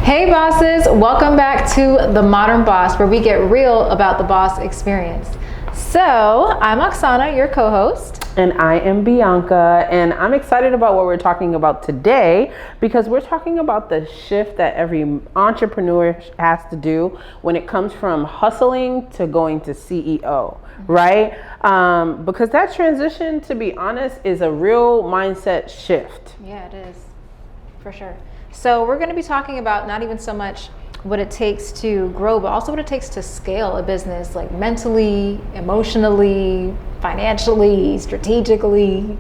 Hey bosses, welcome back to The Modern Boss, where we get real about the boss experience. So, I'm Oksana, your co-host. And I am Bianca, and I'm excited about what we're talking about today because we're talking about the shift that every entrepreneur has to do when it comes from hustling to going to CEO, right? Because that transition, to be honest, is a real mindset shift. Yeah, it is, for sure. So we're going to be talking about not even so much what it takes to grow, but also what it takes to scale a business, like mentally, emotionally, financially, strategically,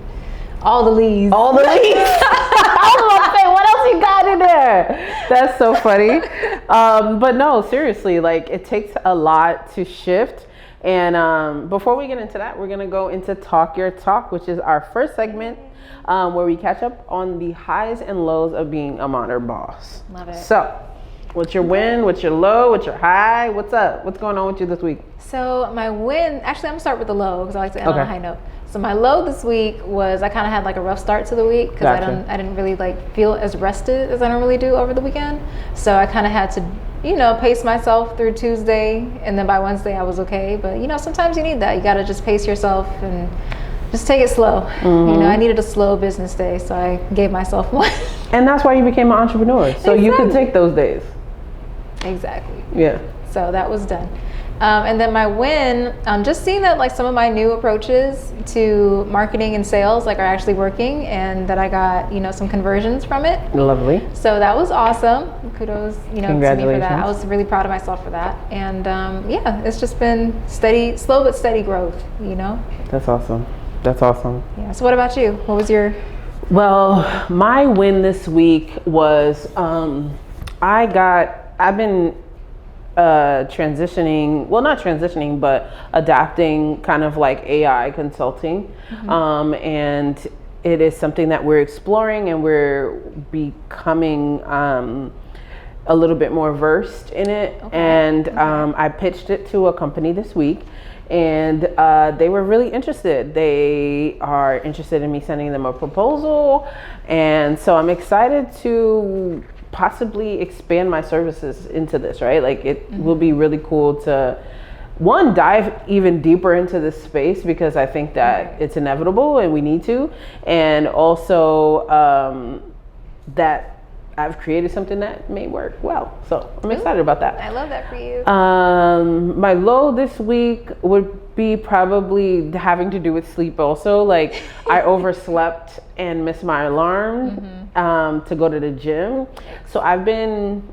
all the leads. All the leads. I was about to say, what else you got in there? That's so funny. But no, seriously, like it takes a lot to shift. And before we get into that, we're going to go into Talk Your Talk, which is our first segment where we catch up on the highs and lows of being a modern boss. Love it. So, what's your win? What's your low? What's your high? What's up? What's going on with you this week? So my win, actually I'm gonna start with the low because I like to end on a high note. So my low this week was I kind of had like a rough start to the week because I didn't really like feel as rested as I normally do over the weekend. So I kind of had to, pace myself through Tuesday, and then by Wednesday I was okay. But sometimes you need that. You gotta just pace yourself and just take it slow. Mm-hmm. I needed a slow business day, so I gave myself one. And that's why you became an entrepreneur, so you could take those days. Exactly. Yeah. So that was done. And then my win, just seeing that like some of my new approaches to marketing and sales are actually working, and that I got some conversions from it. Lovely. So that was awesome. Kudos, to me for that. I was really proud of myself for that. And it's just been slow but steady growth. That's awesome. That's awesome. Yeah. So what about you? What was your? Well, my win this week was I've been transitioning, well, not transitioning, but adapting kind of like AI consulting. Mm-hmm. And it is something that we're exploring, and we're becoming a little bit more versed in it. Okay. And I pitched it to a company this week, and they were really interested. They are interested in me sending them a proposal. And so I'm excited to possibly expand my services into this, right? Like it will be really cool to dive even deeper into this space, because I think that it's inevitable and we need to. And also that I've created something that may work well. So I'm excited about that. I love that for you. My low this week would be probably having to do with sleep also. Like I overslept and missed my alarm to go to the gym. So I've been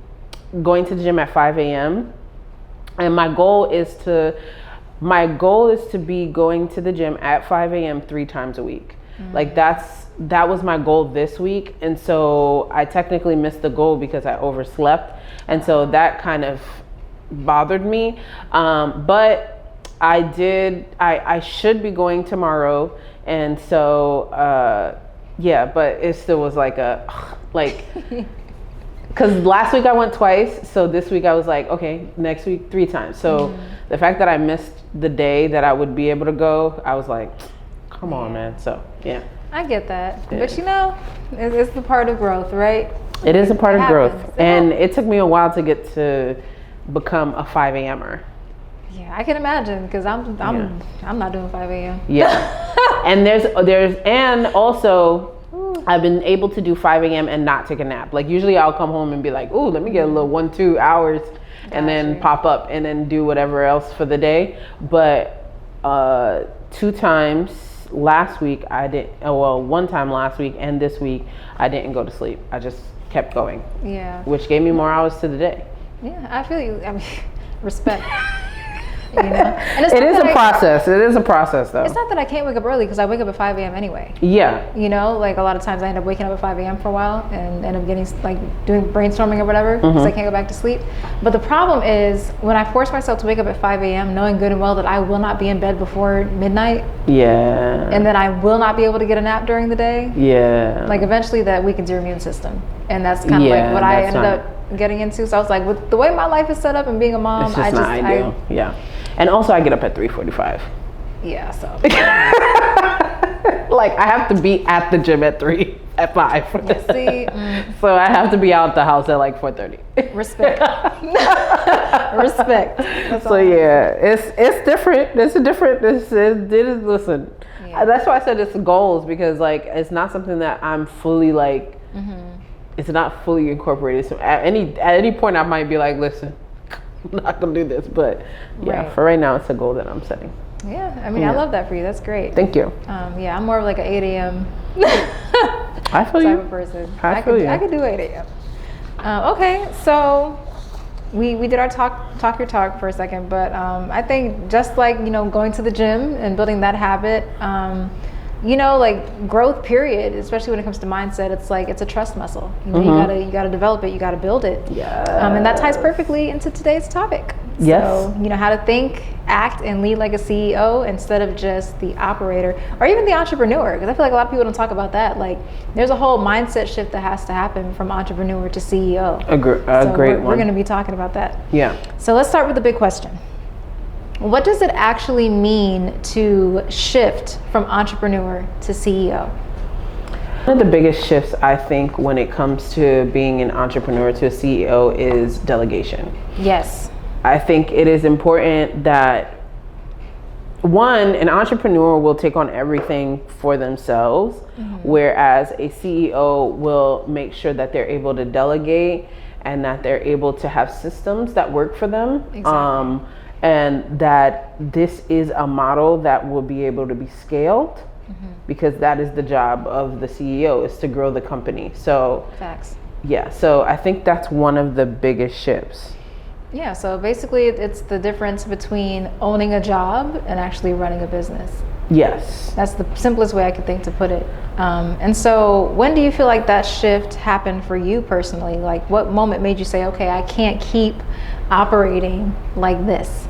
going to the gym at 5 a.m. And my goal is to be going to the gym at 5 a.m. 3 times a week. Like that was my goal this week. And so I technically missed the goal because I overslept. And so that kind of bothered me. But I should be going tomorrow. And so, but it still was because last week I went twice. So this week I was like, okay, next week 3 times. So the fact that I missed the day that I would be able to go, I was like, come on, man. So, yeah. I get that. Yeah. But it's the part of growth, right? It is a part of growth. And it took me a while to get to become a 5 a.m.er. Yeah, I can imagine, because I'm not doing 5 a.m. Yeah. And also I've been able to do 5 a.m. and not take a nap. Like usually I'll come home and be like, ooh, let me get a little 1-2 hours and then pop up and then do whatever else for the day. But 2 times last week one time last week and this week I didn't go to sleep. I just kept going. Yeah. Which gave me more hours to the day. Yeah, I feel you. I mean, respect. And it is a process. It is a process, though. It's not that I can't wake up early, because I wake up at 5 a.m. anyway. Yeah. Like a lot of times I end up waking up at 5 a.m. for a while and end up getting doing brainstorming or whatever because I can't go back to sleep. But the problem is when I force myself to wake up at 5 a.m. knowing good and well that I will not be in bed before midnight. Yeah. And then I will not be able to get a nap during the day. Yeah. Like eventually that weakens your immune system. And that's kind of like what I ended up getting into. So I was like, with the way my life is set up and being a mom, it's just not ideal. Yeah. And also I get up at 3:45. Yeah, so. Like I have to be at the gym at 3. at 5. Yeah, see, so I have to be out the house at like 4:30. Respect. Respect. So yeah, it's different. It's a different. Listen. Yeah. That's why I said it's goals, because like it's not something that I'm fully like. It's not fully incorporated. So at any point, I might be like, listen, I'm not gonna do this. But yeah, Right. for right now, it's a goal that I'm setting. Yeah, I mean, I love that for you. That's great. Thank you. Yeah, I'm more of like an 8 a.m. I feel type you. of person. I feel you. I could do 8 a.m. Okay, so we did our talk your talk for a second, but I think just like, going to the gym and building that habit, like growth period, especially when it comes to mindset, it's like it's a trust muscle. You gotta develop it, you gotta build it. Yeah. And that ties perfectly into today's topic. Yes. So, how to think, act, and lead like a CEO instead of just the operator or even the entrepreneur. Because I feel like a lot of people don't talk about that. Like, there's a whole mindset shift that has to happen from entrepreneur to CEO. A great one. We're going to be talking about that. Yeah. So let's start with the big question. What does it actually mean to shift from entrepreneur to CEO? One of the biggest shifts, I think, when it comes to being an entrepreneur to a CEO is delegation. Yes. I think it is important that, one, an entrepreneur will take on everything for themselves, whereas a CEO will make sure that they're able to delegate and that they're able to have systems that work for them. Exactly. And that this is a model that will be able to be scaled, because that is the job of the CEO, is to grow the company. So Facts. yeah, so I think that's one of the biggest shifts. Yeah, so basically it's the difference between owning a job and actually running a business. Yes. That's the simplest way I could think to put it. And so when do you feel like that shift happened for you personally? Like, what moment made you say, okay, I can't keep operating like this?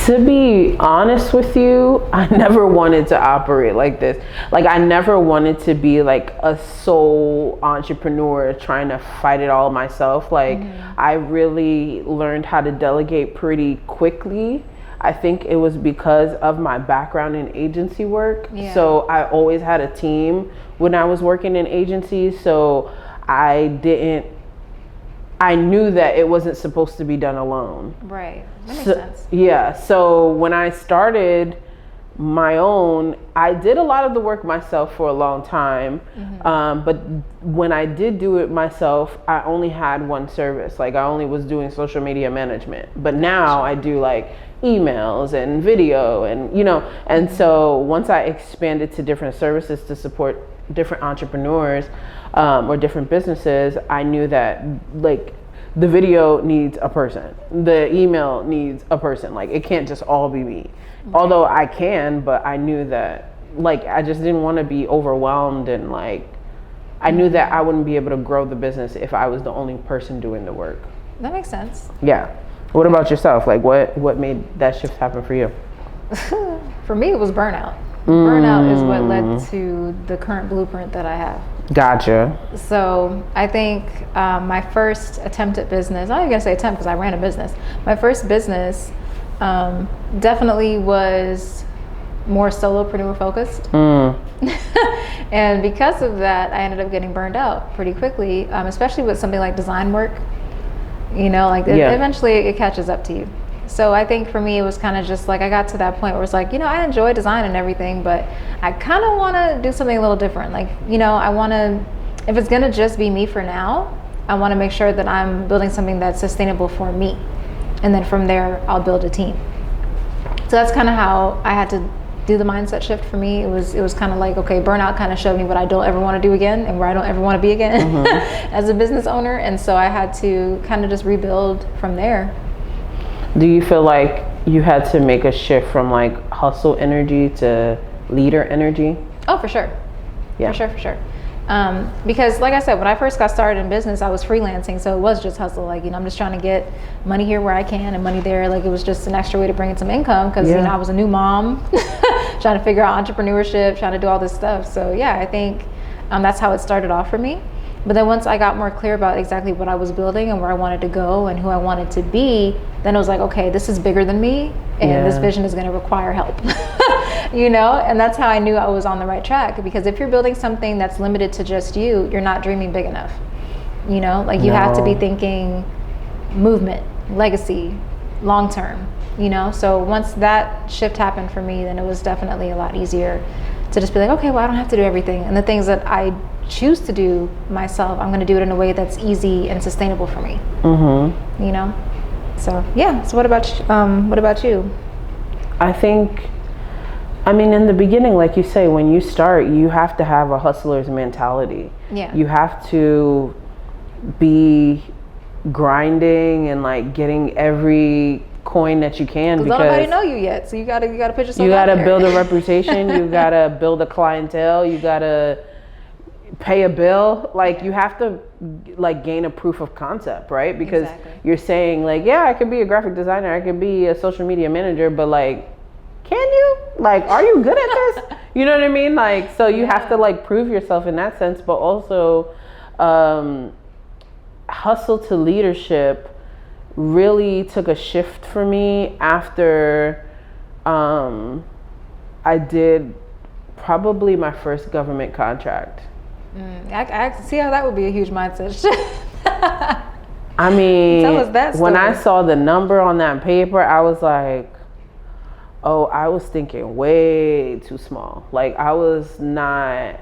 To be honest with you, I never wanted to operate like this. Like, I never wanted to be like a sole entrepreneur trying to fight it all myself. Like, I really learned how to delegate pretty quickly. I think it was because of my background in agency work. Yeah. So I always had a team when I was working in agencies. So I knew that it wasn't supposed to be done alone. Right. That makes So, sense. yeah. So when I started my own, I did a lot of the work myself for a long time. But when I did do it myself, I only had one service. Like, I only was doing social media management. But now I do like emails and video and, and so once I expanded to different services to support different entrepreneurs, or different businesses, I knew that like the video needs a person, the email needs a person. Like, it can't just all be me. Although I can, but I knew that like I just didn't want to be overwhelmed, and like I knew that I wouldn't be able to grow the business if I was the only person doing the work. That makes sense. Yeah. What about yourself? Like, what made that shift happen for you? For me, it was burnout. Burnout is what led to the current blueprint that I have. Gotcha. So I think my first attempt at business, I'm not even gonna say attempt because I ran a business. My first business definitely was more solopreneur focused. And because of that, I ended up getting burned out pretty quickly, especially with something like design work. Eventually it catches up to you. So I think for me, it was kind of just like I got to that point where it's like, I enjoy design and everything, but I kind of want to do something a little different. Like, I want to, if it's going to just be me for now, I want to make sure that I'm building something that's sustainable for me. And then from there, I'll build a team. So that's kind of how I had to do the mindset shift for me. It was kind of like, okay, burnout kind of showed me what I don't ever want to do again and where I don't ever want to be again as a business owner. And so I had to kind of just rebuild from there. Do you feel like you had to make a shift from like hustle energy to leader energy? Oh, for sure. Yeah. For sure. Because like I said, when I first got started in business, I was freelancing. So it was just hustle. Like, I'm just trying to get money here where I can and money there. Like, it was just an extra way to bring in some income because, I was a new mom trying to figure out entrepreneurship, trying to do all this stuff. So yeah, I think that's how it started off for me. But then once I got more clear about exactly what I was building and where I wanted to go and who I wanted to be, then it was like, okay, this is bigger than me and this vision is going to require help. And that's how I knew I was on the right track, because if you're building something that's limited to just you, you're not dreaming big enough. You have to be thinking movement, legacy, long term, so once that shift happened for me, then it was definitely a lot easier to just be like, okay, well, I don't have to do everything, and the things that I choose to do myself, I'm going to do it in a way that's easy and sustainable for me. So yeah. So what about you? I think, in the beginning, like you say, when you start, you have to have a hustler's mentality. Yeah. You have to be grinding and like getting every coin that you can, because nobody know you yet, so you gotta put yourself you out gotta there. build a reputation. You gotta build a clientele. You gotta pay a bill. Like you have to like gain a proof of concept, right? Because you're saying like, yeah, I could be a graphic designer, I could be a social media manager, but like, can you? Like, are you good at this? You know what I mean? Like, so you have to like prove yourself in that sense, but also hustle to leadership really took a shift for me after I did probably my first government contract. I see how that would be a huge mindset shift. I mean, tell us that story. When I saw the number on that paper, I was like, oh, I was thinking way too small. Like I was not,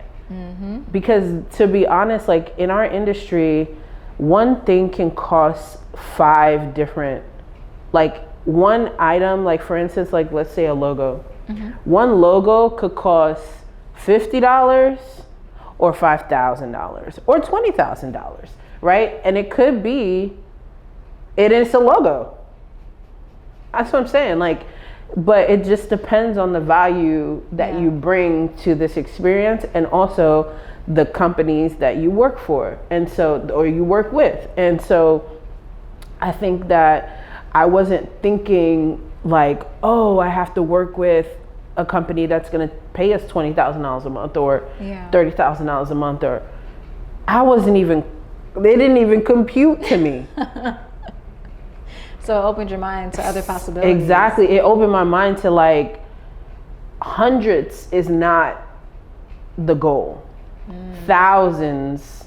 because to be honest, like in our industry, one thing can cost 5 different, like one item, like for instance, like let's say a logo. One logo could cost $50 or $5,000 or $20,000, right? And it could be, it is a logo. That's what I'm saying. Like, but it just depends on the value that you bring to this experience, and also the companies that you work for, and so, or you work with. And so I think that I wasn't thinking like, oh, I have to work with a company that's going to pay us $20,000 a month or $30,000 a month, or I wasn't even, they didn't even compute to me. So it opened your mind to other possibilities. Exactly. It opened my mind to like, hundreds is not the goal. Thousands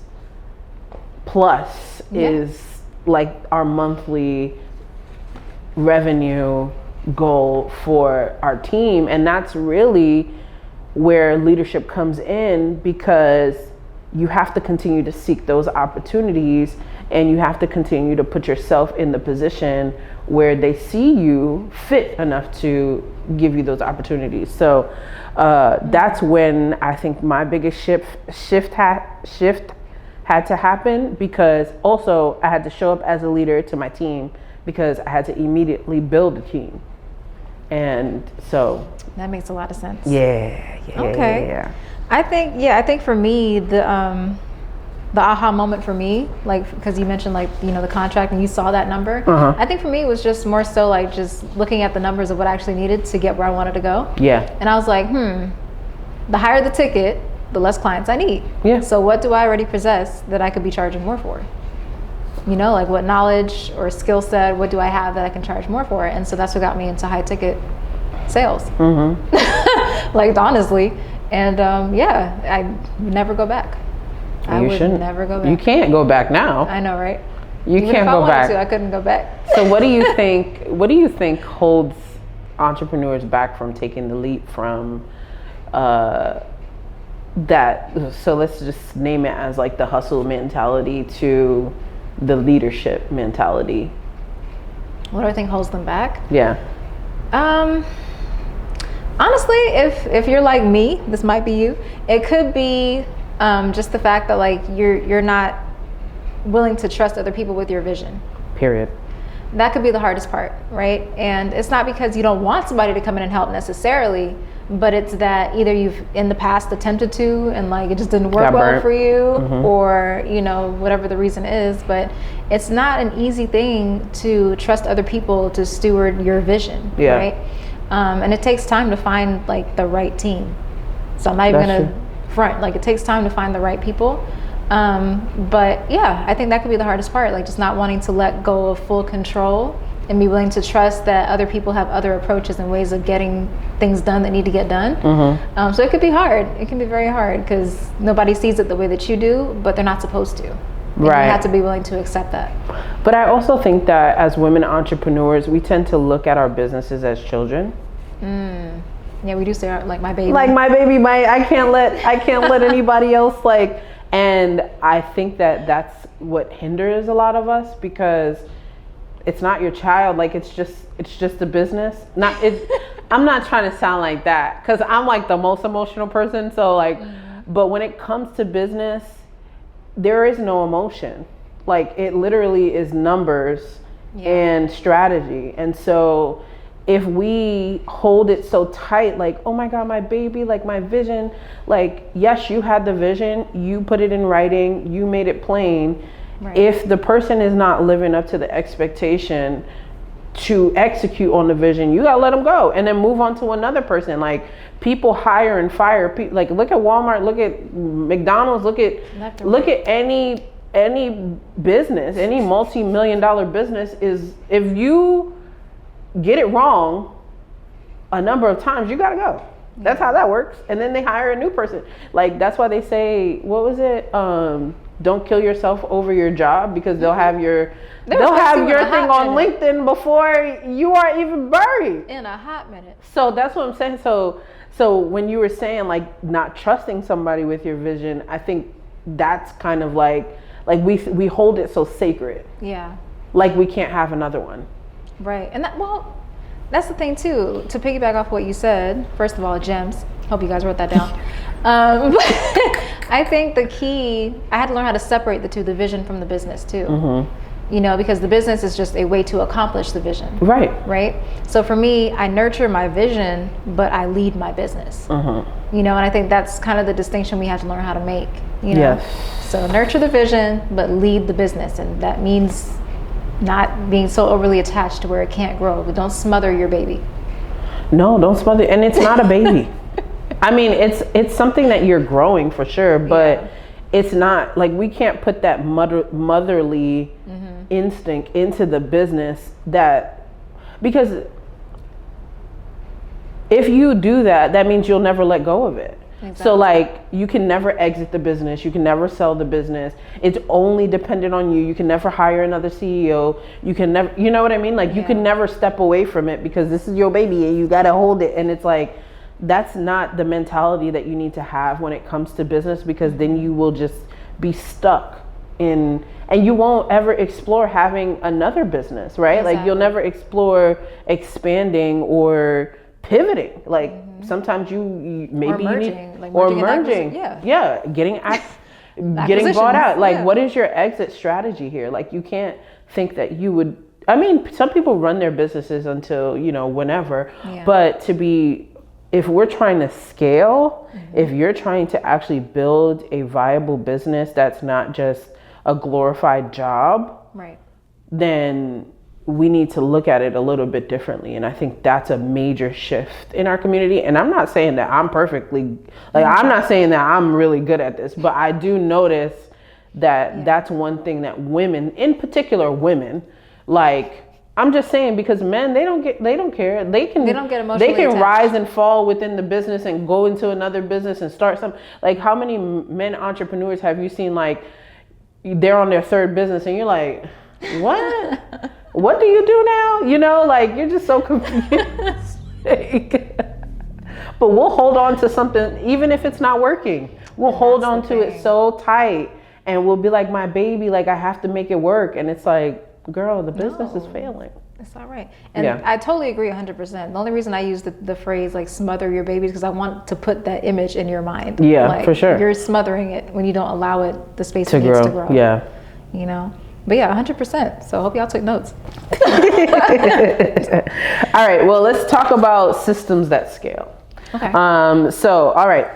plus is like our monthly revenue goal for our team. And that's really where leadership comes in, because you have to continue to seek those opportunities, and you have to continue to put yourself in the position where they see you fit enough to give you those opportunities. So that's when I think my biggest shift had to happen, because also I had to show up as a leader to my team, because I had to immediately build a team. And so that makes a lot of sense. Yeah. I think for me, the aha moment for me, like, because you mentioned like, the contract and you saw that number. I think for me it was just more so like just looking at the numbers of what I actually needed to get where I wanted to go. Yeah. And I was like, the higher the ticket, the less clients I need. Yeah. So what do I already possess that I could be charging more for? Like what knowledge or skill set, what do I have that I can charge more for? And so that's what got me into high ticket sales. Like honestly. And I would never go back. I would never go back. You can't go back now. I know, right? Even can't go back. I couldn't go back. So what do you think? What do you think holds entrepreneurs back from taking the leap from that? So let's just name it as like the hustle mentality to the leadership mentality. What do I think holds them back? Yeah. Honestly, if you're like me, this might be you. It could be just the fact that like you're not willing to trust other people with your vision. Period. That could be the hardest part, right? And it's not because you don't want somebody to come in and help necessarily, but it's that either you've in the past attempted to and like it just didn't work well for you, or whatever the reason is. But it's not an easy thing to trust other people to steward your vision, right? And it takes time to find like the right team. So I'm not even gonna front, like it takes time to find the right people. But yeah, I think that could be the hardest part, like just not wanting to let go of full control and be willing to trust that other people have other approaches and ways of getting things done that need to get done. So it could be hard. It can be very hard because nobody sees it the way that you do, but they're not supposed to. And you have to be willing to accept that. But I also think that as women entrepreneurs, we tend to look at our businesses as children. Yeah, we do say like my baby. Like my baby, I can't let anybody else like. And I think that that's what hinders a lot of us, because it's not your child. Like it's just a business. I'm not trying to sound like that because I'm like the most emotional person. So like, but when it comes to business, there is no emotion. Like it literally is numbers and strategy. And so if we hold it so tight, like, oh my God, my baby, like my vision, like, yes, you had the vision, you put it in writing, you made it plain. Right. If the person is not living up to the expectation to execute on the vision, you gotta let them go and then move on to another person. Like people hire and fire people. Like look at Walmart, look at McDonald's, look at any business, any multi-million-dollar business is, if you get it wrong a number of times, you gotta go. That's how that works. And then they hire a new person. Like that's why they say, what was it? Don't kill yourself over your job, because they'll have your thing on LinkedIn before you are even buried. In a hot minute. So that's what I'm saying. So when you were saying like not trusting somebody with your vision, I think that's kind of like we hold it so sacred. Yeah. Like we can't have another one. Right. And that's the thing too, to piggyback off what you said. First of all, gems. Hope you guys wrote that down. I think the key, I had to learn how to separate the two, the vision from the business too. You know, because the business is just a way to accomplish the vision. Right. So for me, I nurture my vision, but I lead my business. You know, and I think that's kind of the distinction we have to learn how to make. You know, so nurture the vision, but lead the business, and that means not being so overly attached to where it can't grow. But don't smother your baby. No, don't smother. And it's not a baby. I mean, it's something that you're growing for sure, but it's not like, we can't put that motherly instinct into the business, because if you do that, that means you'll never let go of it. Exactly. So like you can never exit the business, you can never sell the business. It's only dependent on you. You can never hire another CEO. You can never, you know what I mean? Like you can never step away from it because this is your baby and you got to hold it. And it's like, that's not the mentality that you need to have when it comes to business, because then you will just be stuck in, and you won't ever explore having another business, right? Exactly. Like you'll never explore expanding or pivoting. Like sometimes you maybe merging, getting bought out. Like what is your exit strategy here? Like you can't think that you would, I mean, some people run their businesses until, you know, whenever, but if we're trying to scale, if you're trying to actually build a viable business that's not just a glorified job, then we need to look at it a little bit differently. And I think that's a major shift in our community. And I'm not saying that I'm perfectly, like, I'm not saying that I'm really good at this, but I do notice that that's one thing that women, in particular women, like, I'm just saying, because men, they don't care. They don't get emotionally attached. Rise and fall within the business and go into another business and start some, like, how many men entrepreneurs have you seen, like, they're on their third business and you're like, what? What do you do now? You know, like, you're just so confused. But we'll hold on to something, even if it's not working. We'll hold on to it so tight, and we'll be like, my baby, like, I have to make it work. And it's like, girl, the business is failing. It's all right. And I totally agree 100%. The only reason I use the phrase like smother your baby is because I want to put that image in your mind. Yeah, like, for sure. You're smothering it when you don't allow it the space it needs to grow. Yeah. You know? But yeah, 100%. So I hope y'all took notes. All right. Well, let's talk about systems that scale. Okay. All right.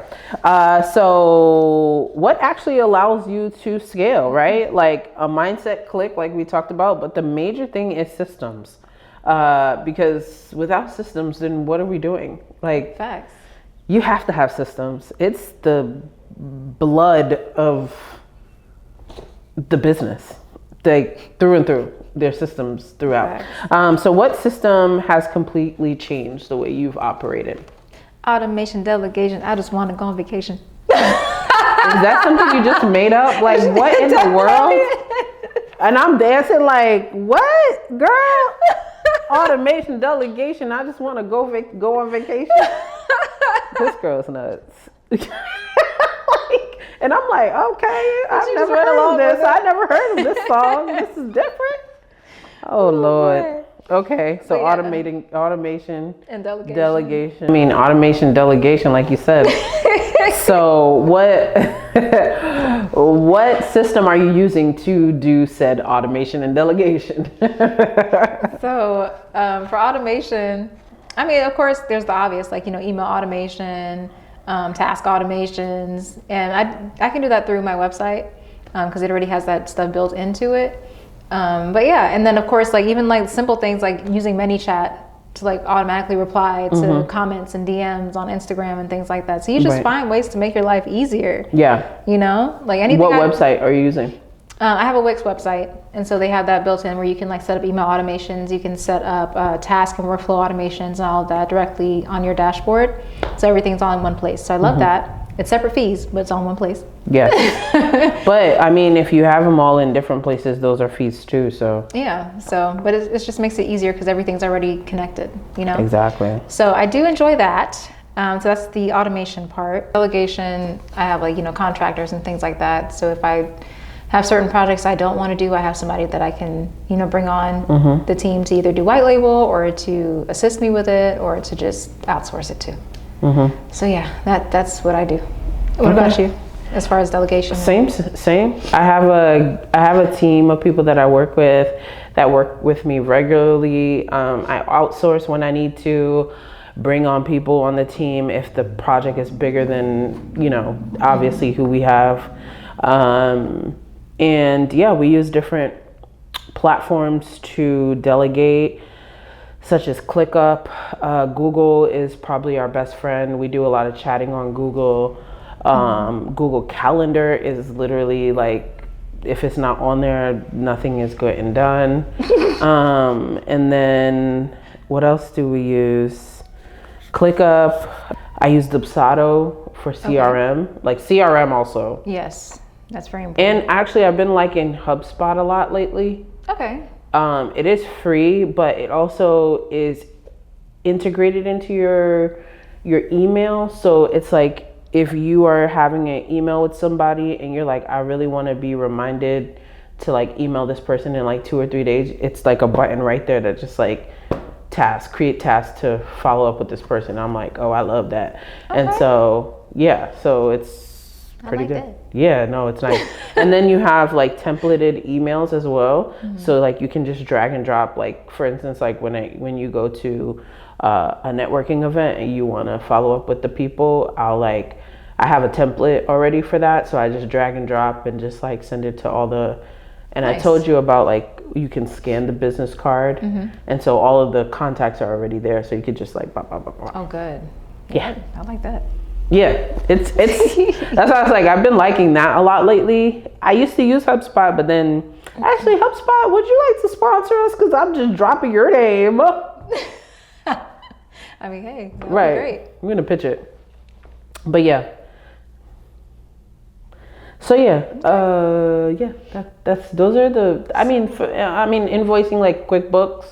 So what actually allows you to scale, right? Like a mindset click, like we talked about, but the major thing is systems. Because without systems, then what are we doing? Like, facts. You have to have systems. It's the blood of the business. like through and through their systems throughout. So what system has completely changed the way you've operated? Automation, delegation. I just want to go on vacation. Is that something you just made up? Like, what in the world? And I'm dancing like, what, girl? Automation, delegation. I just want to go on vacation. This girl's nuts. And I'm like, okay, I've never heard of this. I never heard of this song. This is different. Oh Lord. Okay, so automation and delegation. I mean, automation, delegation, like you said. So what system are you using to do said automation and delegation? So for automation, I mean, of course, there's the obvious, like, email automation, task automations, and I can do that through my website because it already has that stuff built into it. But yeah, and then of course, like even like simple things like using ManyChat to like automatically reply to comments and DMs on Instagram and things like that. So you just find ways to make your life easier. Yeah. Like anything. What website are you using? I have a Wix website, and so they have that built in where you can like set up email automations, you can set up task and workflow automations and all of that directly on your dashboard. So everything's all in one place. So I love that. It's separate fees, but it's all in one place. Yes. But I mean, if you have them all in different places, those are fees too. So yeah. So, but it just makes it easier because everything's already connected. Exactly. So I do enjoy that. So that's the automation part. Delegation, I have like contractors and things like that. So if I have certain projects I don't want to do, I have somebody that I can bring on the team to either do white label or to assist me with it or to just outsource it to. So yeah, that's what I do. What about you, as far as delegation? Same. I have a team of people that I work with that work with me regularly. I outsource when I need to, bring on people on the team if the project is bigger than obviously who we have. And yeah, we use different platforms to delegate, such as ClickUp. Google is probably our best friend. We do a lot of chatting on Google. Google Calendar is literally like, if it's not on there, nothing is getting done. And then what else do we use? ClickUp. I use Dubsado for CRM, like CRM also. Yes, that's very important. And actually, I've been liking HubSpot a lot lately. Okay. It is free, but it also is integrated into your email. So it's like if you are having an email with somebody and you're like, I really want to be reminded to like email this person in like 2 or 3 days, it's like a button right there that just like create tasks to follow up with this person. I'm like, oh, I love that. Okay. And so yeah, so it's pretty good. It. Yeah, no, it's nice. And then you have like templated emails as well. So like you can just drag and drop, like for instance, like when you go to a networking event and you want to follow up with the people, I have a template already for that. So I just drag and drop and just like send it to all the, and nice. I told you about like, you can scan the business card. And so all of the contacts are already there. So you could just like, blah, blah, blah, blah. Oh, good. Yeah. I like that. Yeah, it's that's why I was like, I've been liking that a lot lately. I used to use HubSpot, but then actually HubSpot, would you like to sponsor us? Because I'm just dropping your name. I mean, hey, that right. would be great. I'm gonna pitch it. But yeah. So yeah, those are the. I mean, invoicing like QuickBooks.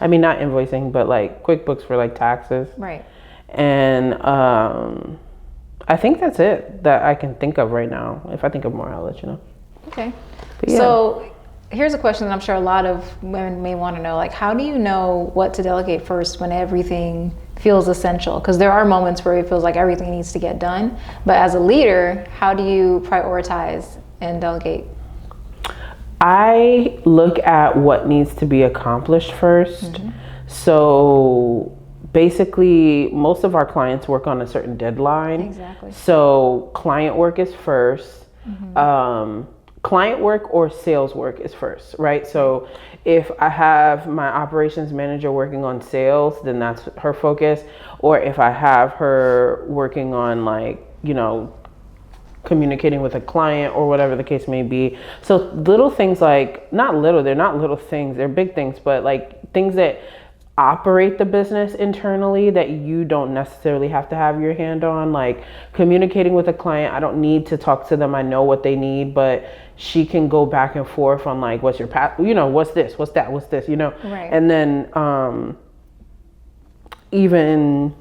I mean, not invoicing, but like QuickBooks for like taxes. Right. And I think that's it that I can think of right now. If I think of more, I'll let you know. Okay. But, yeah. So here's a question that I'm sure a lot of women may want to know. Like, how do you know what to delegate first when everything feels essential? Because there are moments where it feels like everything needs to get done. But as a leader, how do you prioritize and delegate? I look at what needs to be accomplished first. So basically, most of our clients work on a certain deadline. Exactly. So client work is first. Client work or sales work is first, right? So if I have my operations manager working on sales, then that's her focus. Or if I have her working on like, communicating with a client or whatever the case may be. So little things like, they're not little things, they're big things, but like things that operate the business internally that you don't necessarily have to have your hand on, like communicating with a client. I don't need to talk to them. I know what they need, but she can go back and forth on like, what's your path, what's this, what's that, what's this, Right. And then even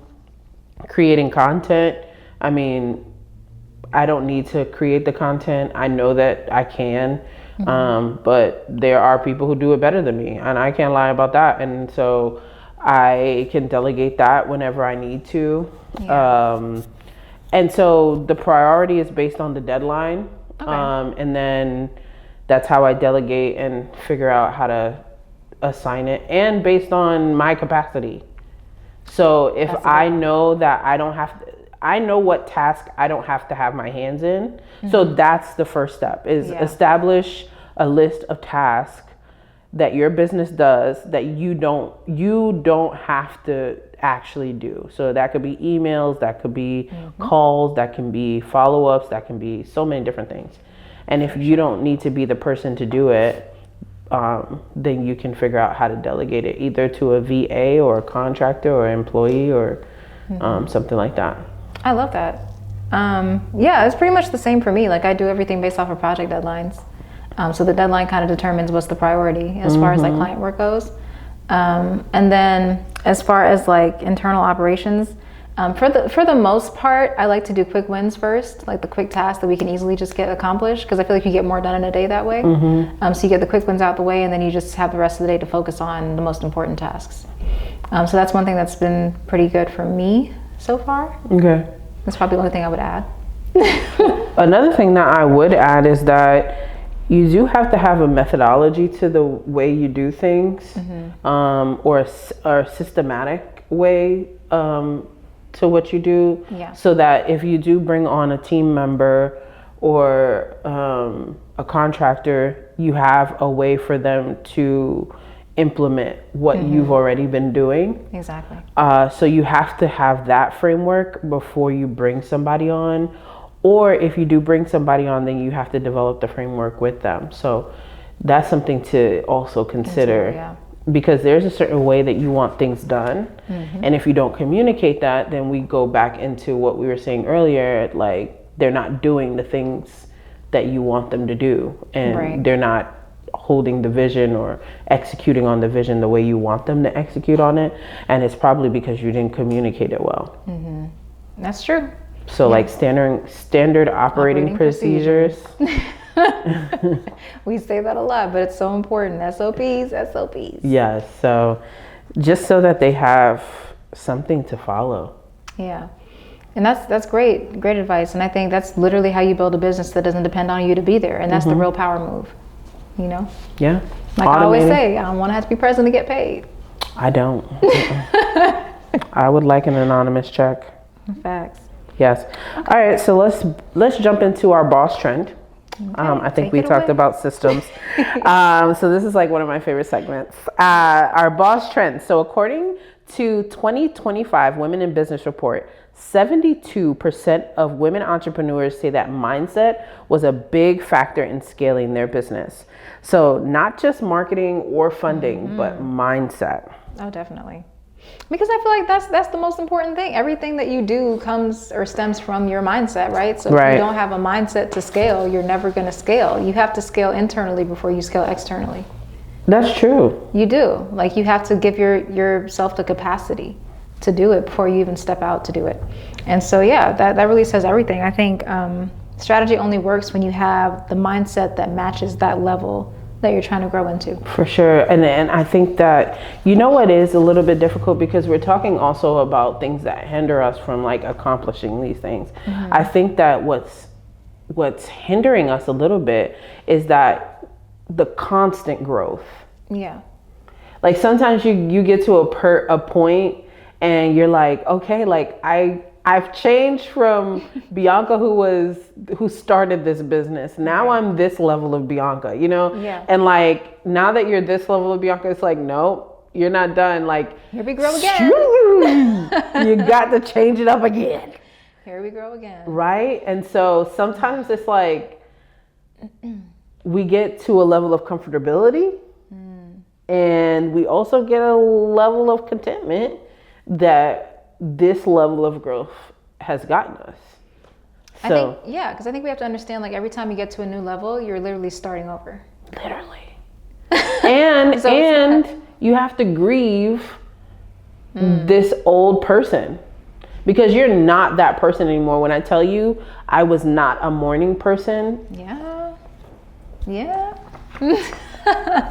creating content. I mean, I don't need to create the content. I know that I can, but there are people who do it better than me, and I can't lie about that. And so I can delegate that whenever I need to. Yeah. And so the priority is based on the deadline. Okay. And then that's how I delegate and figure out how to assign it, and based on my capacity. So if I know that I know what task I don't have to have my hands in. So that's the first step, is establish a list of tasks that your business does that you don't have to actually do. So that could be emails, that could be calls, that can be follow-ups, that can be so many different things. And if you don't need to be the person to do it, then you can figure out how to delegate it either to a VA or a contractor or employee or something like that. I love that. Yeah, it's pretty much the same for me. Like I do everything based off of project deadlines. So the deadline kind of determines what's the priority as far as like client work goes. And then as far as like internal operations, for the most part, I like to do quick wins first, like the quick tasks that we can easily just get accomplished, because I feel like you get more done in a day that way. So you get the quick wins out the way, and then you just have the rest of the day to focus on the most important tasks. So that's one thing that's been pretty good for me so far. Okay. That's probably the only thing I would add. Another thing that I would add is that you do have to have a methodology to the way you do things, or a systematic way to what you do, so that if you do bring on a team member or a contractor, you have a way for them to implement what you've already been doing. Exactly. So you have to have that framework before you bring somebody on. Or if you do bring somebody on, then you have to develop the framework with them. So that's something to also consider, because there's a certain way that you want things done. And if you don't communicate that, then we go back into what we were saying earlier, like they're not doing the things that you want them to do, and they're not holding the vision or executing on the vision the way you want them to execute on it. And it's probably because you didn't communicate it well. That's true. So like standard operating procedures. We say that a lot, but it's so important. SOPs. Yes. So just so that they have something to follow. Yeah. And that's great advice. And I think that's literally how you build a business that doesn't depend on you to be there. And that's the real power move, Yeah. Like I always say, I don't want to have to be present to get paid. I don't. I would like an anonymous check. Facts. Yes. All right. So let's jump into our boss trend. Okay, I think we talked about systems. So this is like one of my favorite segments. Our boss trend. So according to 2025 Women in Business Report, 72% of women entrepreneurs say that mindset was a big factor in scaling their business. So not just marketing or funding, but mindset. Oh, definitely. Because I feel like that's the most important thing. Everything that you do comes or stems from your mindset, right? So if you don't have a mindset to scale, you're never going to scale. You have to scale internally before you scale externally. That's true. You do. Like you have to give yourself the capacity to do it before you even step out to do it. And so, yeah, that really says everything. I think strategy only works when you have the mindset that matches that level that you're trying to grow into. For sure. And I think that, what is a little bit difficult, because we're talking also about things that hinder us from like accomplishing these things. I think that what's hindering us a little bit is that the constant growth. Yeah. Like sometimes you get to a point and you're like, okay, like I've changed from Bianca who started this business. Now I'm this level of Bianca, Yeah. And like now that you're this level of Bianca, it's like, no, you're not done. Like here we grow again. You got to change it up again. Here we go again. Right? And so sometimes it's like we get to a level of comfortability and we also get a level of contentment that this level of growth has gotten us. I think, because I think we have to understand, like, every time you get to a new level, you're literally starting over. Literally. And So and you have to grieve this old person because you're not that person anymore. When I tell you I was not a morning person. Yeah.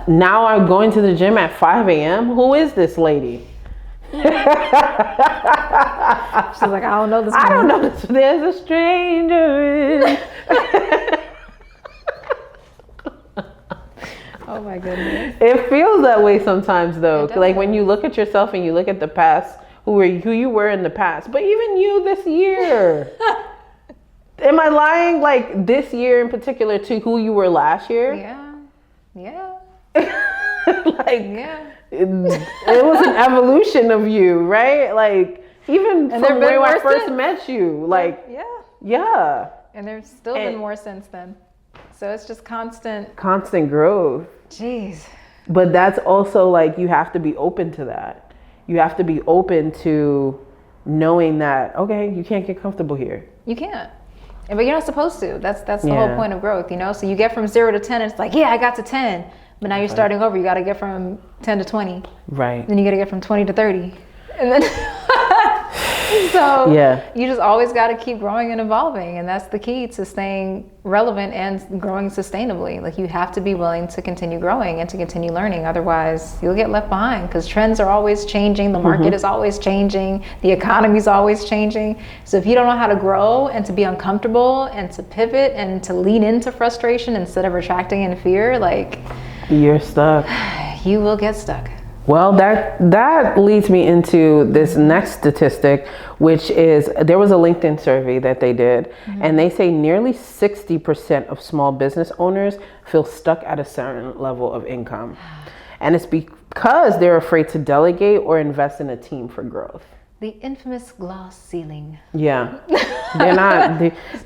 Now I'm going to the gym at 5 a.m. Who is this lady? She's like, I don't know this woman. I don't know this. There's a stranger. Oh my goodness. It feels that way sometimes though. It does. Like when you look at yourself and you look at the past, who you were in the past, but even you this year. Am I lying? Like this year in particular to who you were last year? Yeah. It was an evolution of you, right? Like even from when I first met you, like yeah. And there's still been more since then. So it's just constant growth. Jeez. But that's also like you have to be open to that. You have to be open to knowing that okay, you can't get comfortable here. You can't. But you're not supposed to. That's the whole point of growth, you know? So you get from 0 to 10, it's like, yeah, I got to 10. But now you're starting over. You got to get from 10 to 20. Right. Then you got to get from 20 to 30. And then, so you just always got to keep growing and evolving. And that's the key to staying relevant and growing sustainably. Like you have to be willing to continue growing and to continue learning. Otherwise, you'll get left behind because trends are always changing. The market is always changing. The economy is always changing. So if you don't know how to grow and to be uncomfortable and to pivot and to lean into frustration instead of retracting in fear, like... You're stuck. You will get stuck. Well, that leads me into this next statistic, which is there was a LinkedIn survey that they did, and they say nearly 60% of small business owners feel stuck at a certain level of income. And it's because they're afraid to delegate or invest in a team for growth. The infamous glass ceiling. Yeah.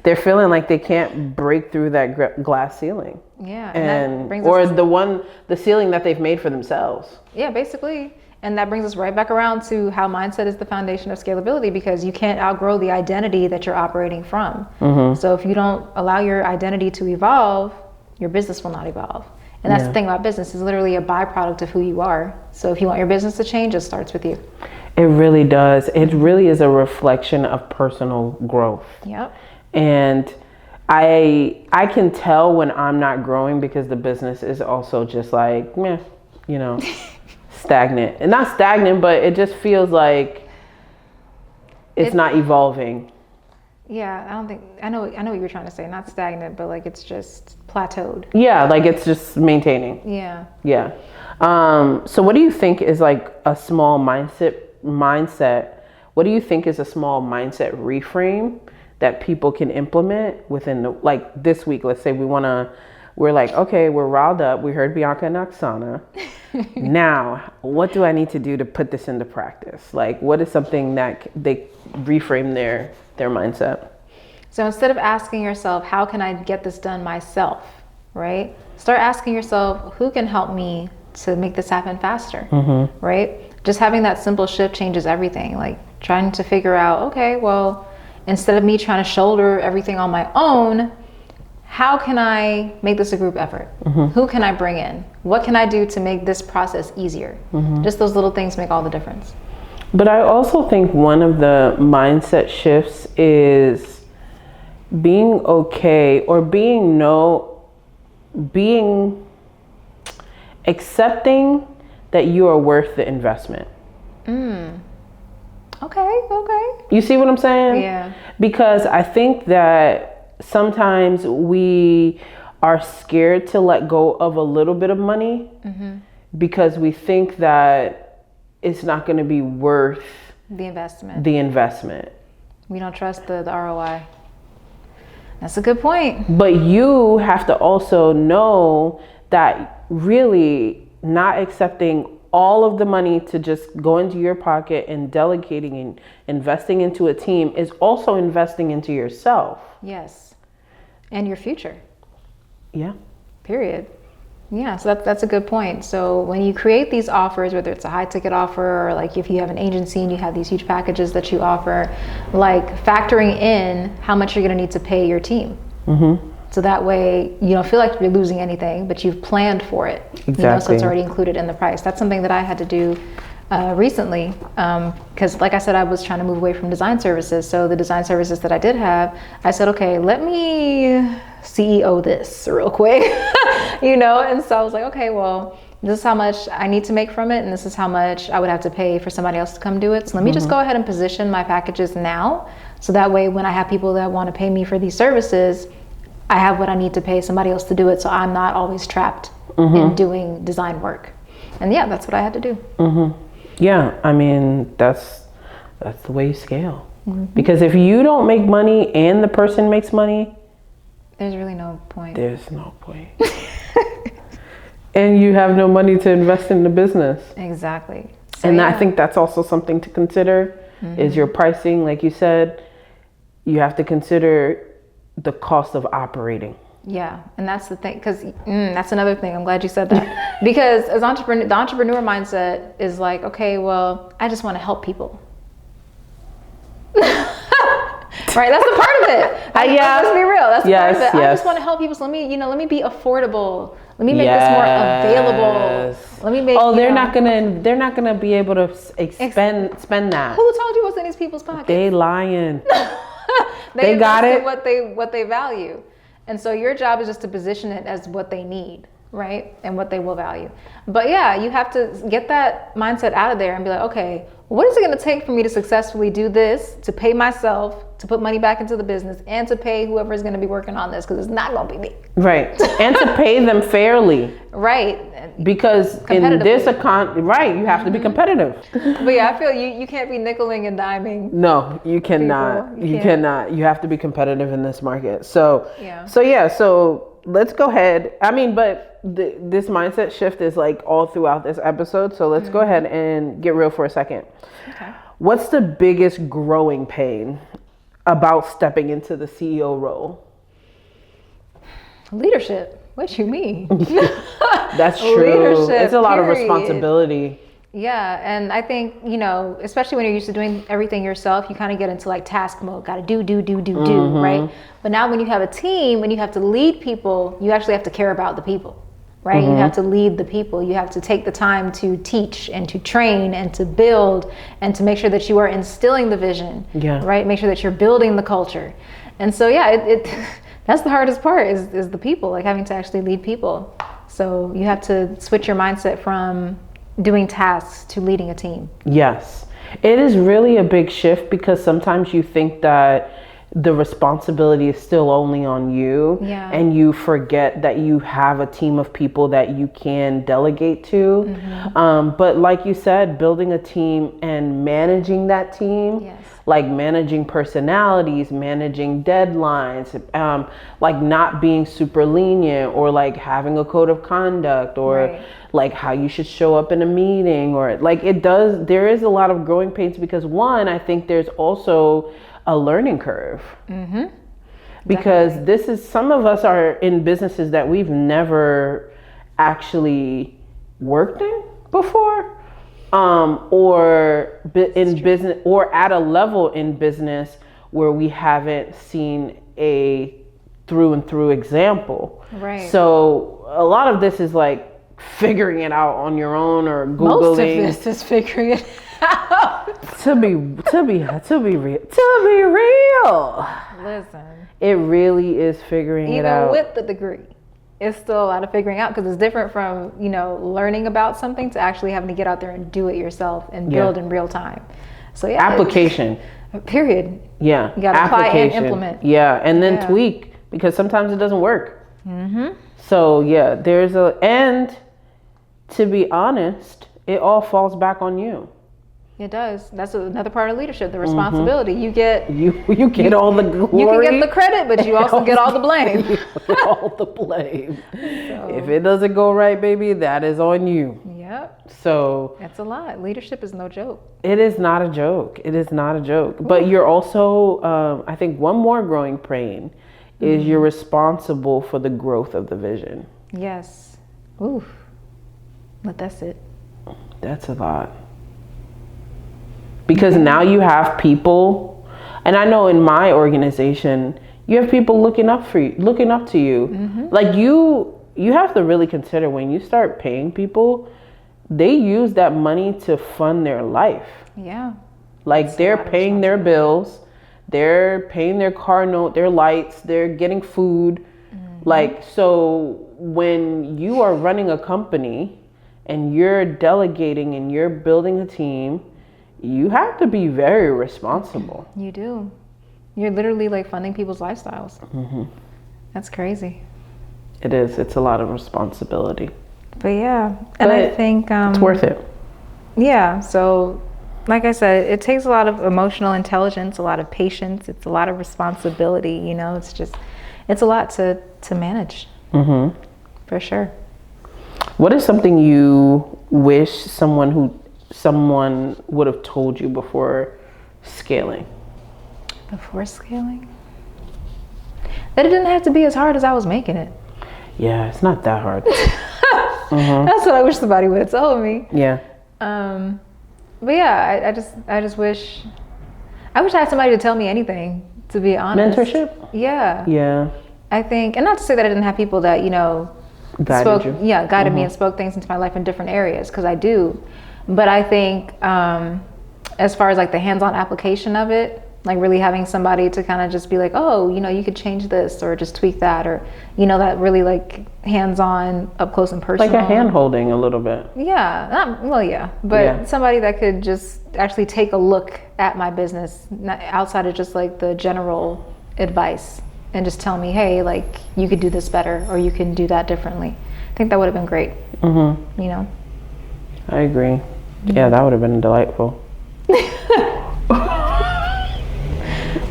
They're feeling like they can't break through that glass ceiling. Yeah. The ceiling that they've made for themselves. Yeah, basically. And that brings us right back around to how mindset is the foundation of scalability because you can't outgrow the identity that you're operating from. So if you don't allow your identity to evolve, your business will not evolve. And that's the thing about business, is literally a byproduct of who you are. So if you want your business to change, it starts with you. It really does. It really is a reflection of personal growth. Yep. And I can tell when I'm not growing because the business is also just like, meh, stagnant. And not stagnant, but it just feels like it's not evolving. Yeah, I know what you were trying to say. Not stagnant, but like it's just plateaued. Yeah, like it's just maintaining. Yeah. Yeah. So what do you think is like a small mindset? What do you think is a small mindset reframe that people can implement within like this week? Let's say we're like, okay, we're riled up. We heard Bianca and Oksana. Now, what do I need to do to put this into practice? Like, what is something that they reframe their mindset? So instead of asking yourself, how can I get this done myself, right? Start asking yourself, who can help me to make this happen faster, right? Just having that simple shift changes everything. Like trying to figure out, okay, well, instead of me trying to shoulder everything on my own, how can I make this a group effort? Who can I bring in? What can I do to make this process easier? Just those little things make all the difference. But I also think one of the mindset shifts is being okay or accepting that you are worth the investment. Okay. You see what I'm saying? Yeah. Because I think that sometimes we are scared to let go of a little bit of money because we think that it's not going to be worth the investment. We don't trust the ROI. That's a good point. But you have to also know that really not accepting all of the money to just go into your pocket, and delegating and investing into a team is also investing into yourself. Yes. And your future. Yeah. Period. Yeah, so that's a good point. So when you create these offers, whether it's a high ticket offer or like if you have an agency and you have these huge packages that you offer, like factoring in how much you're going to need to pay your team. So that way you don't feel like you're losing anything, but you've planned for it. Exactly. So it's already included in the price. That's something that I had to do recently, because like I said, I was trying to move away from design services. So the design services that I did have, I said, okay, let me CEO this real quick, and so I was like, okay, well, this is how much I need to make from it, and this is how much I would have to pay for somebody else to come do it. So let me just go ahead and position my packages now, so that way when I have people that want to pay me for these services, I have what I need to pay somebody else to do it, so I'm not always trapped in doing design work. And yeah, that's what I had to do. Yeah, I mean, that's the way you scale. Because if you don't make money and the person makes money, there's really no point. There's no point. And you have no money to invest in the business. Exactly. So, and I think that's also something to consider is your pricing. Like you said, you have to consider the cost of operating. Yeah, and that's the thing, because that's another thing. I'm glad you said that. Because as the entrepreneur mindset is like, okay, well, I just want to help people. Right, that's a part of it. Let's be real. That's a part of it. I just want to help people. So let me be affordable. Let me make this more available. Let me make. Oh, they're not gonna be able to spend that. Who told you what's in these people's pockets? They lying. they got it. What they value, and so your job is just to position it as what they need, right, and what they will value. But yeah, you have to get that mindset out of there and be like, okay, what is it going to take for me to successfully do this, to pay myself, to put money back into the business, and to pay whoever is going to be working on this, because it's not going to be me. Right. And to pay them fairly. Right. Because in this right, you have to be competitive. But yeah, I feel you can't be nickeling and diming. No, you cannot. You cannot. You have to be competitive in this market. So let's go ahead. I mean, but this mindset shift is like all throughout this episode. So let's go ahead and get real for a second. Okay. What's the biggest growing pain about stepping into the CEO role? Leadership. What you mean? That's true. Leadership, it's a lot of responsibility. Yeah, and I think, especially when you're used to doing everything yourself, you kind of get into like task mode, got to do, right? But now when you have a team, when you have to lead people, you actually have to care about the people, right? You have to lead the people. You have to take the time to teach and to train and to build and to make sure that you are instilling the vision, right? Make sure that you're building the culture. And so, that's the hardest part is the people, like having to actually lead people. So you have to switch your mindset from doing tasks to leading a team. Yes. It is really a big shift, because sometimes you think that the responsibility is still only on you, and you forget that you have a team of people that you can delegate to. But like you said, building a team and managing that team, like managing personalities, managing deadlines, like not being super lenient, or like having a code of conduct, or like how you should show up in a meeting, or like there is a lot of growing pains, because one, I think there's also a learning curve, because some of us are in businesses that we've never actually worked in before, or in business, or at a level in business where we haven't seen a through and through example. Right. So a lot of this is like figuring it out on your own, or Googling. Most of this is figuring it out. To be real. Listen. It really is figuring it out. Even with the degree, it's still a lot of figuring out, because it's different from, learning about something to actually having to get out there and do it yourself and build in real time. So application. Period. Yeah. You got to apply and implement. Yeah. And then tweak, because sometimes it doesn't work. So and to be honest, it all falls back on you. It does. That's another part of leadership, the responsibility. You get all the glory. You can get the credit, but you also get all the blame. All the blame. So, if it doesn't go right, baby, that is on you. Yeah. Yep. So that's a lot. Leadership is no joke. It is not a joke. It is not a joke. But you're also, I think one more growing pain is you're responsible for the growth of the vision. Yes. Oof. Let that sit. That's a lot. Because now you have people, and I know in my organization, you have people looking up to you. Like you have to really consider when you start paying people, they use that money to fund their life. Yeah. Like they're paying their bills, they're paying their car note, their lights, they're getting food. Like, so when you are running a company and you're delegating and you're building a team, you have to be very responsible. You do. You're literally like funding people's lifestyles. That's crazy. It is. It's a lot of responsibility. But yeah, and I think it's worth it. Yeah. So, like I said, it takes a lot of emotional intelligence, a lot of patience. It's a lot of responsibility. You know, it's a lot to manage. For sure. What is something you wish someone would have told you before scaling? Before scaling? That it didn't have to be as hard as I was making it. Yeah, it's not that hard. That's what I wish somebody would have told me. Yeah. But yeah, I just wish I had somebody to tell me anything, to be honest. Mentorship? Yeah. Yeah. I think, and not to say that I didn't have people that, you know, guided me and spoke things into my life in different areas, because I do. But I think as far as like the hands-on application of it, like really having somebody to kind of just be like, oh, you know, you could change this or just tweak that, or, you know, that really like hands-on, up close and personal. Like a hand holding a little bit. Yeah. But somebody that could just actually take a look at my business outside of just like the general advice and just tell me, hey, like you could do this better or you can do that differently. I think that would have been great. You know? I agree. Yeah, that would have been delightful.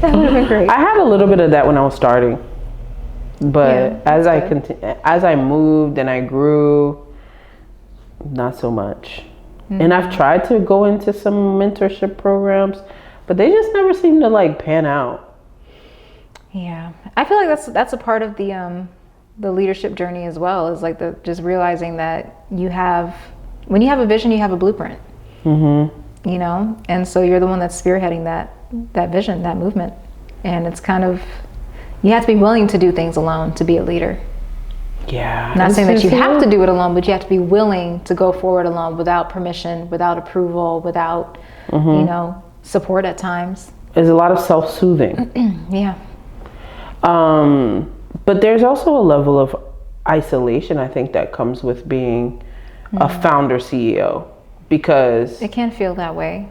That would have been great. I had a little bit of that when I was starting, but as I moved and I grew, not so much. And I've tried to go into some mentorship programs, but they just never seem to like pan out. Yeah, I feel like that's a part of the leadership journey as well, is like just realizing that when you have a vision, you have a blueprint. You know, and so you're the one that's spearheading that vision, that movement, and it's kind of, you have to be willing to do things alone to be a leader. Yeah. Not saying that you have to do it alone, but you have to be willing to go forward alone without permission, without approval, without you know, support at times. There's a lot of self-soothing. Yeah. But there's also a level of isolation, I think, that comes with being a founder CEO, because it can feel that way.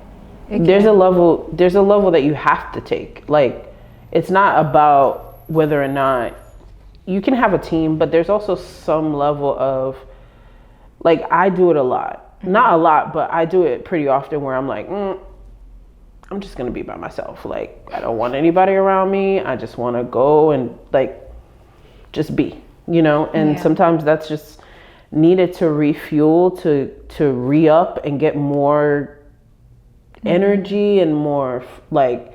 There's a level that you have to take. Like, it's not about whether or not you can have a team, but there's also some level of, like, I do it a lot. Not a lot, but I do it pretty often where I'm like, I'm just gonna be by myself. Like, I don't want anybody around me. I just want to go and like just be, you know. And sometimes that's just needed to refuel, to re-up and get more energy and more like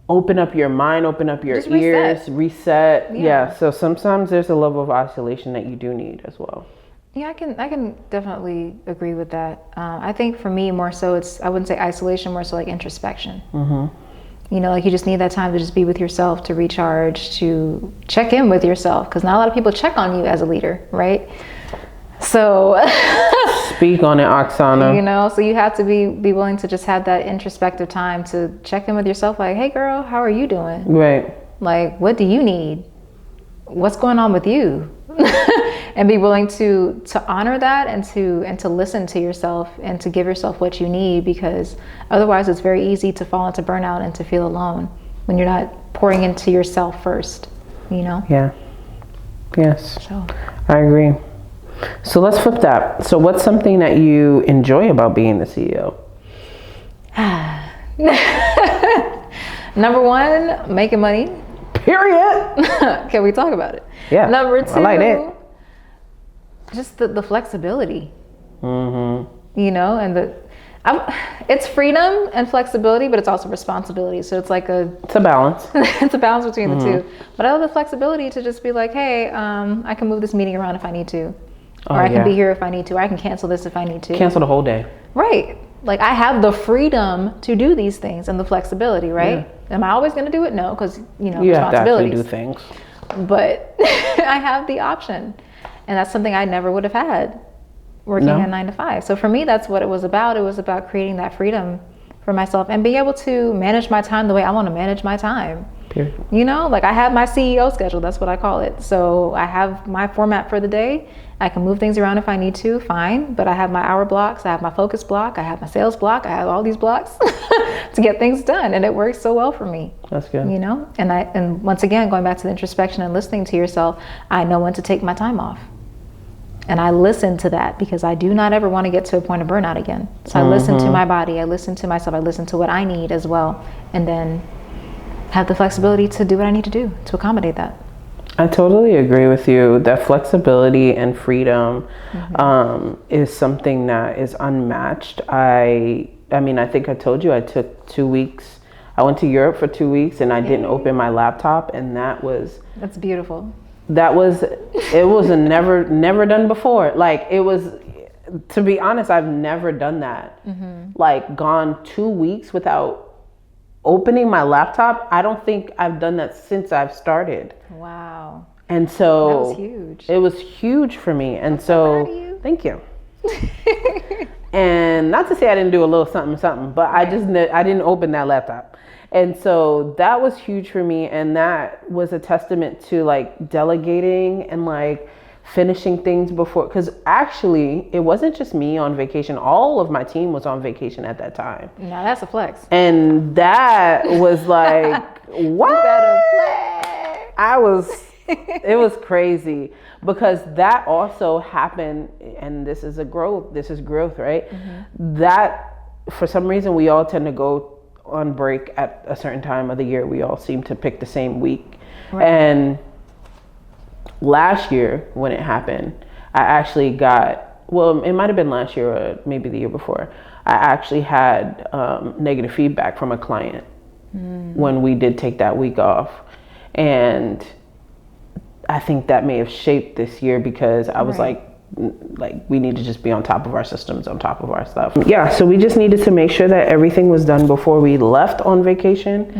open up your mind, open up your ears, reset. Yeah. So sometimes there's a level of isolation that you do need as well. Yeah, I can definitely agree with that. I think for me, more so, I wouldn't say isolation, more so like introspection. You know, like you just need that time to just be with yourself, to recharge, to check in with yourself, because not a lot of people check on you as a leader, right? So speak on it, Oksana. You know, so you have to be willing to just have that introspective time to check in with yourself, like, hey girl, how are you doing? Right. Like, what do you need? What's going on with you? And be willing to honor that and to listen to yourself and to give yourself what you need, because otherwise it's very easy to fall into burnout and to feel alone when you're not pouring into yourself first, you know? Yeah. Yes. So I agree. So let's flip that. So what's something that you enjoy about being the CEO? Number one, making money. Period. Can we talk about it? Yeah. Number two, I like it. Just the flexibility. You know, and it's freedom and flexibility, but it's also responsibility. So it's like it's a balance. It's a balance between the two. But I love the flexibility to just be like, hey, I can move this meeting around if I need to, or I can be here if I need to, or I can cancel this if I need to. Cancel the whole day. Right. Like I have the freedom to do these things and the flexibility, right? Yeah. Am I always going to do it? No, because you responsibilities. Have to do things. But I have the option, and that's something I never would have had working at 9 to 5. So for me, that's what it was about. It was about creating that freedom for myself and being able to manage my time the way I want to manage my time. Period. You know, like I have my CEO schedule. That's what I call it. So I have my format for the day. I can move things around if I need to, fine. But I have my hour blocks. I have my focus block. I have my sales block. I have all these blocks to get things done. And it works so well for me. That's good. You know, and once again, going back to the introspection and listening to yourself, I know when to take my time off. And I listen to that because I do not ever want to get to a point of burnout again. So I listen to my body. I listen to myself. I listen to what I need as well. And then have the flexibility to do what I need to do to accommodate that. I totally agree with you. That flexibility and freedom is something that is unmatched. I mean, I think I told you I took 2 weeks. I went to Europe for 2 weeks and I didn't open my laptop, and that's beautiful. It was a never done before. Like it was, to be honest, I've never done that. Like gone 2 weeks without opening my laptop. I don't think I've done that since I've started. Wow. And so that was huge. It was huge for me. And so thank you. And not to say I didn't do a little something, but I didn't open that laptop. And so that was huge for me. And that was a testament to like delegating and like finishing things before, because actually it wasn't just me on vacation. All of my team was on vacation at that time. Now that's a flex. And that was like, what? It was crazy, because that also happened, and this is growth, right? That for some reason we all tend to go on break at a certain time of the year. We all seem to pick the same week. Right. And last year when it happened, I actually it might have been last year or maybe the year before, I actually had negative feedback from a client when we did take that week off. And I think that may have shaped this year, because I was like we need to just be on top of our systems, on top of our stuff. Yeah, so we just needed to make sure that everything was done before we left on vacation.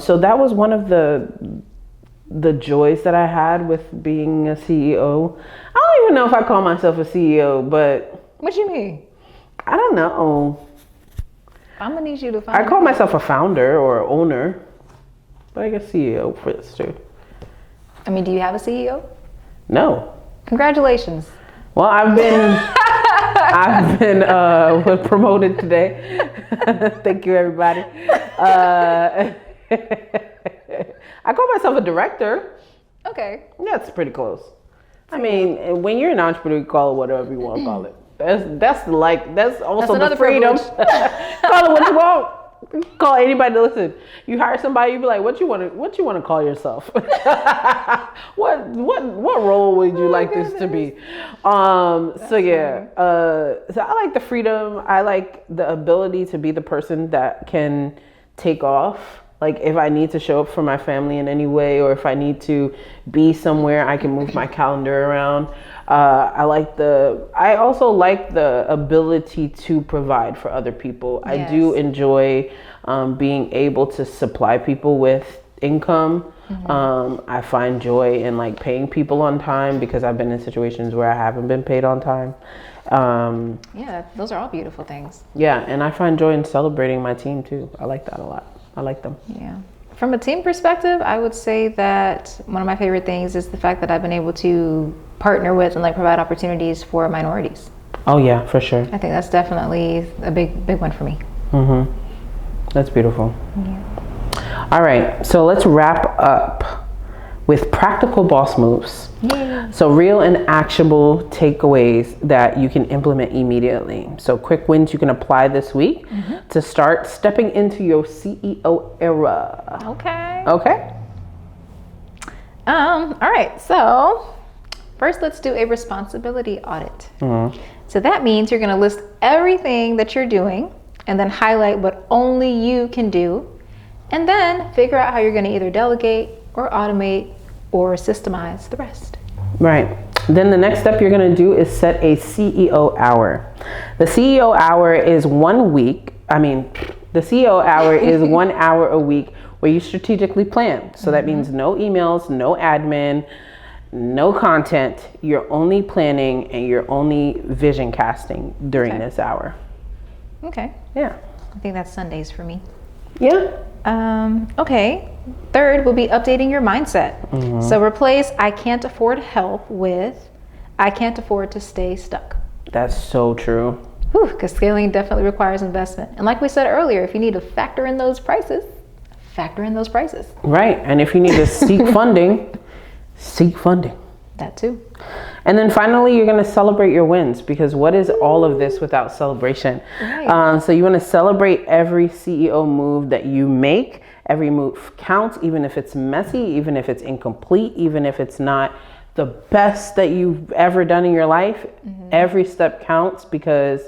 So that was one of the joys that I had with being a CEO. I don't even know if I call myself a CEO, but... What you mean? I don't know. I'm gonna need you to find... I call myself a founder or owner, but I guess CEO for this too. I mean, do you have a CEO? No. Congratulations. Well, I've been promoted today. Thank you, everybody. I call myself a director. Okay. That's pretty close. I mean, when you're an entrepreneur, you call it whatever you want to call it. That's also the freedom. Call it what you want. Call anybody to listen. You hire somebody, you be like, what you want to call yourself? what role would you like this to be? So I like the freedom. I like the ability to be the person that can take off. Like if I need to show up for my family in any way, or if I need to be somewhere, I can move my calendar around. I also like the ability to provide for other people. Yes. I do enjoy being able to supply people with income. I find joy in like paying people on time, because I've been in situations where I haven't been paid on time. Those are all beautiful things. Yeah, and I find joy in celebrating my team too. I like that a lot. I like them. Yeah. From a team perspective, I would say that one of my favorite things is the fact that I've been able to partner with and like provide opportunities for minorities. Oh yeah, for sure. I think that's definitely a big one for me. That's beautiful. Yeah. All right, so let's wrap up with practical boss moves. Yeah. So real and actionable takeaways that you can implement immediately. So quick wins you can apply this week to start stepping into your CEO era. Okay. All right, so first let's do a responsibility audit. So that means you're going to list everything that you're doing and then highlight what only you can do, and then figure out how you're going to either delegate or automate or systemize the rest. Right. Then the next step you're going to do is set a CEO hour. The CEO hour is 1 week. The CEO hour is 1 hour a week where you strategically plan. So that means no emails, no admin, no content. You're only planning and you're only vision casting during this hour. Okay. Yeah. I think that's Sundays for me. Yeah. Okay. Third will be updating your mindset. So replace I can't afford help with I can't afford to stay stuck. That's so true. Because scaling definitely requires investment. And like we said earlier, if you need to factor in those prices. Right. And if you need to seek funding, seek funding. That too. And then finally, you're going to celebrate your wins, because what is all of this without celebration? Right. So you want to celebrate every CEO move that you make. Every move counts, even if it's messy, even if it's incomplete, even if it's not the best that you've ever done in your life. Every step counts, because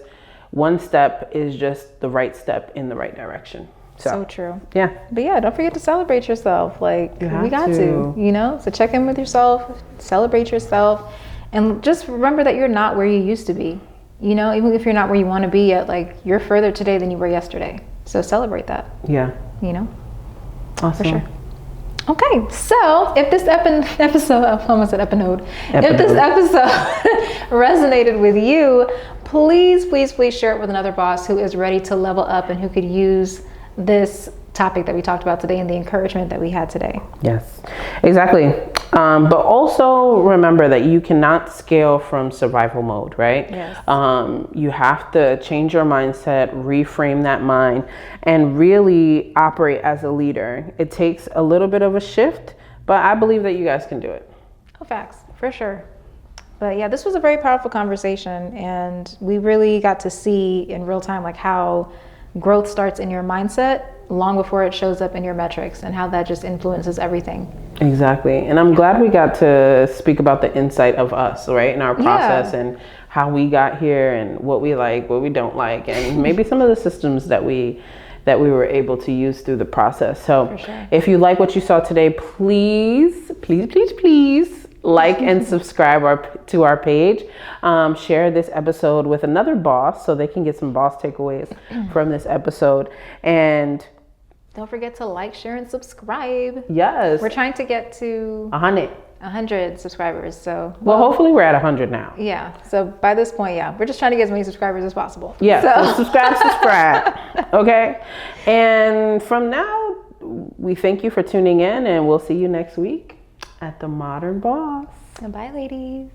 one step is just the right step in the right direction. So true. Yeah. But yeah, don't forget to celebrate yourself. Like, we got to, so check in with yourself, celebrate yourself, and just remember that you're not where you used to be. Even if you're not where you want to be yet, like, you're further today than you were yesterday. So celebrate that. Yeah. For Awesome. sure. Okay, so if this episode, I almost said epinode. If this episode resonated with you, please share it with another boss who is ready to level up and who could use this topic that we talked about today and the encouragement that we had today. Yes, exactly. But also remember that you cannot scale from survival mode, right? Yes. You have to change your mindset, reframe that mind, and really operate as a leader. It takes a little bit of a shift, but I believe that you guys can do it. Oh, facts, for sure. But yeah, this was a very powerful conversation, and we really got to see in real time like how growth starts in your mindset long before it shows up in your metrics, and how that just influences everything. Exactly. And I'm glad we got to speak about the insight of us, right, in our process, and how we got here, and what we like, what we don't like, and maybe some of the systems that we were able to use through the process. So if you like what you saw today, please like and subscribe to our page. Share this episode with another boss so they can get some boss takeaways from this episode. And don't forget to like, share, and subscribe. Yes. We're trying to get to 100 subscribers. So well, hopefully we're at 100 now. Yeah. So by this point, we're just trying to get as many subscribers as possible. Yeah. So subscribe. Okay. And from now, we thank you for tuning in, and we'll see you next week at The Modern Boss. Bye, ladies.